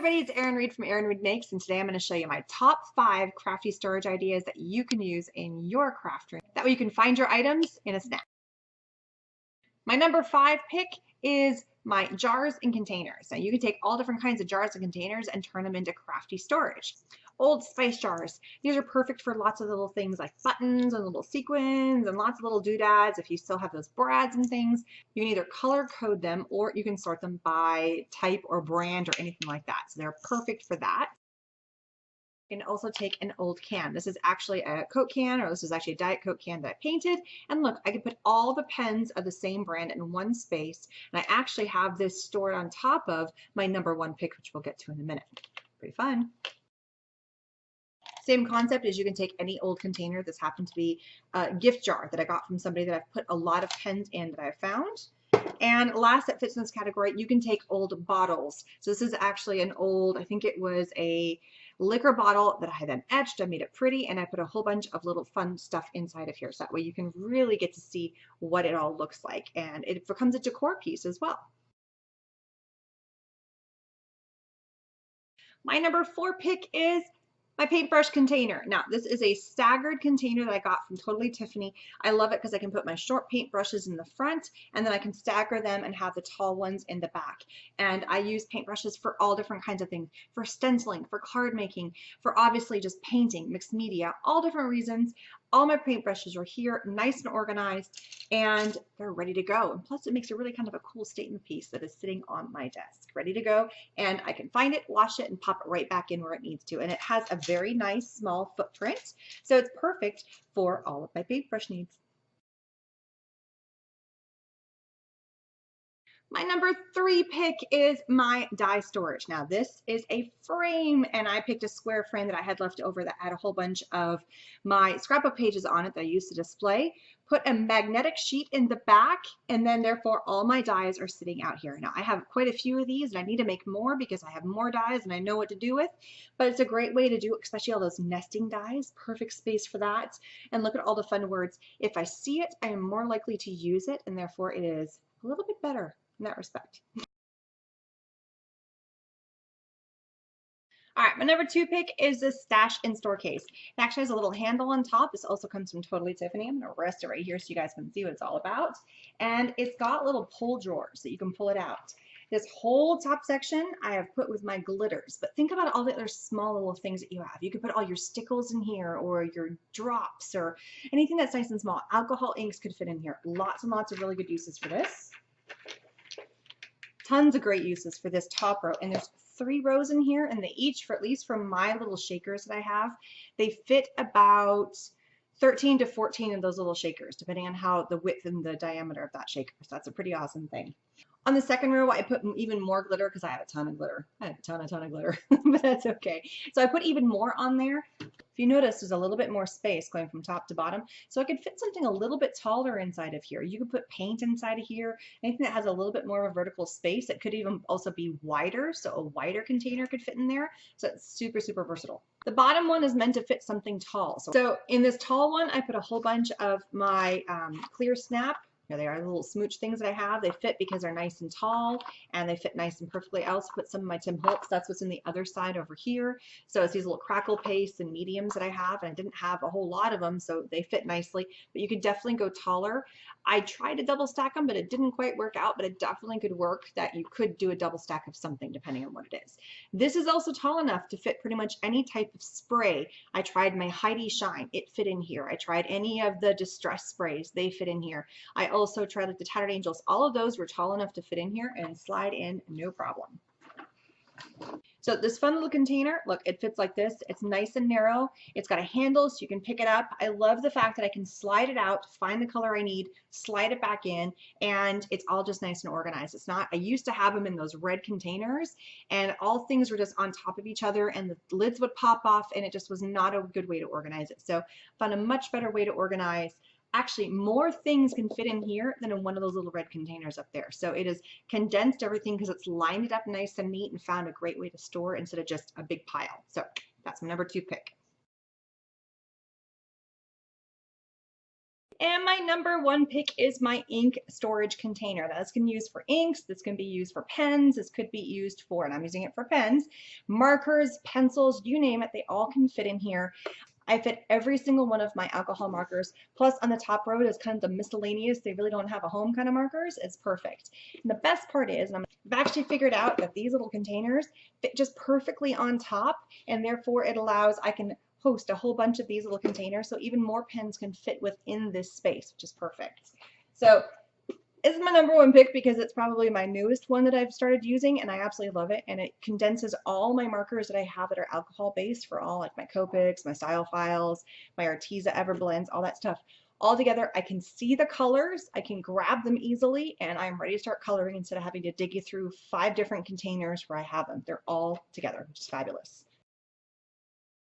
everybody, it's Erin Reed from Erin Reed Makes, and today I'm going to show you my top 5 crafty storage ideas that you can use in your craft room. That way you can find your items in a snap. My number 5 pick is my jars and containers. Now you can take all different kinds of jars and containers and turn them into crafty storage. Old Spice jars. These are perfect for lots of little things like buttons and little sequins and lots of little doodads. If you still have those brads and things, you can either color code them or you can sort them by type or brand or anything like that. So they're perfect for that. You can also take an old can. This is actually a Coke can, or this is actually a Diet Coke can that I painted. And look, I can put all the pens of the same brand in one space. And I actually have this stored on top of my number 1 pick, which we'll get to in a minute. Pretty fun. Same concept as you can take any old container. This happened to be a gift jar that I got from somebody that I've put a lot of pens in that I found. And last that fits in this category, you can take old bottles. So this is actually an old, I think it was a liquor bottle that I had then etched. I made it pretty and I put a whole bunch of little fun stuff inside of here. So that way you can really get to see what it all looks like. And it becomes a decor piece as well. My number 4 pick is my paintbrush container. Now, this is a staggered container that I got from Totally Tiffany. I love it because I can put my short paint brushes in the front and then I can stagger them and have the tall ones in the back. And I use paintbrushes for all different kinds of things, for stenciling, for card making, for obviously just painting, mixed media, all different reasons. All my paintbrushes are here, nice and organized, and they're ready to go. And plus it makes a really kind of a cool statement piece that is sitting on my desk, ready to go. And I can find it, wash it, and pop it right back in where it needs to. And it has a very nice small footprint, so it's perfect for all of my paintbrush needs. My number 3 pick is my die storage. Now this is a frame and I picked a square frame that I had left over that had a whole bunch of my scrapbook pages on it that I used to display. Put a magnetic sheet in the back and then therefore all my dies are sitting out here. Now I have quite a few of these and I need to make more because I have more dies and I know what to do with, but it's a great way to do, especially all those nesting dies, perfect space for that. And look at all the fun words. If I see it, I am more likely to use it and therefore it is a little bit better in that respect. All right, my number 2 pick is this stash in store case. It actually has a little handle on top. This also comes from Totally Tiffany. I'm gonna rest it right here so you guys can see what it's all about. And it's got little pull drawers that you can pull it out. This whole top section I have put with my glitters, but think about all the other small little things that you have. You could put all your stickles in here or your drops or anything that's nice and small. Alcohol inks could fit in here. Lots and lots of really good uses for this. Tons of great uses for this top row, and there's 3 rows in here, and they each, for at least from my little shakers that I have, they fit about 13 to 14 of those little shakers, depending on how the width and the diameter of that shaker. So that's a pretty awesome thing. On the second row, I put even more glitter because I have a ton of glitter. I have a ton of glitter, but that's okay. So I put even more on there. If you notice, there's a little bit more space going from top to bottom. So I could fit something a little bit taller inside of here. You could put paint inside of here. Anything that has a little bit more of a vertical space. It could even also be wider. So a wider container could fit in there. So it's super, super versatile. The bottom one is meant to fit something tall. So in this tall one, I put a whole bunch of my clear snap. Here they are, the little smooch things that I have. They fit because they're nice and tall and they fit nice and perfectly. I also put some of my Tim Holtz. That's what's in the other side over here. So it's these little crackle pastes and mediums that I have, and I didn't have a whole lot of them, so they fit nicely. But you could definitely go taller. I tried to double stack them, but it didn't quite work out, but it definitely could work that you could do a double stack of something depending on what it is. This is also tall enough to fit pretty much any type of spray. I tried my Heidi Shine. It fit in here. I tried any of the distress sprays. They fit in here. I also tried like the Tattered Angels. All of those were tall enough to fit in here and slide in no problem. So this fun little container, look, it fits like this. It's nice and narrow. It's got a handle so you can pick it up. I love the fact that I can slide it out, find the color I need, slide it back in, and it's all just nice and organized. It's not, I used to have them in those red containers and all things were just on top of each other and the lids would pop off and it just was not a good way to organize it. So I found a much better way to organize. Actually, more things can fit in here than in one of those little red containers up there. So it has condensed everything because it's lined it up nice and neat and found a great way to store instead of just a big pile. So that's my number 2 pick. And my number one pick is my ink storage container. Now, this can be used for inks, this can be used for pens, this could be used for, and I'm using it for pens, markers, pencils, you name it, they all can fit in here. I fit every single one of my alcohol markers. Plus on the top row is kind of the miscellaneous, they really don't have a home kind of markers. It's perfect. And the best part is, and I've actually figured out that these little containers fit just perfectly on top, and therefore it allows, I can host a whole bunch of these little containers, so even more pens can fit within this space, which is perfect. So this is my number one pick because it's probably my newest one that I've started using, and I absolutely love it. And it condenses all my markers that I have that are alcohol based for all like my Copics, my Style Files, my Arteza Everblends, all that stuff. All together, I can see the colors, I can grab them easily, and I'm ready to start coloring instead of having to dig you through 5 different containers where I have them. They're all together, which is fabulous.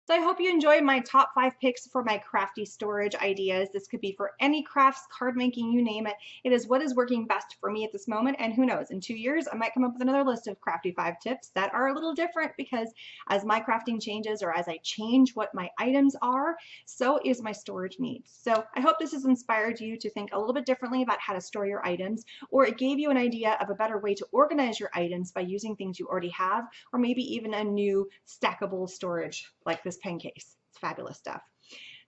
So I hope you enjoyed my top 5 picks for my crafty storage ideas. This could be for any crafts, card making, you name it. It is what is working best for me at this moment, and who knows, in 2 years I might come up with another list of crafty 5 tips that are a little different because as my crafting changes or as I change what my items are, so is my storage needs. So I hope this has inspired you to think a little bit differently about how to store your items, or it gave you an idea of a better way to organize your items by using things you already have, or maybe even a new stackable storage like this pen case. It's fabulous stuff.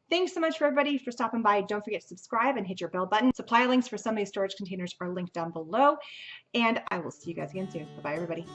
Thanks so much for everybody for stopping by. Don't forget to subscribe and hit your bell button. Supply links for some of these storage containers are linked down below, and I will see you guys again soon. Bye-bye, everybody.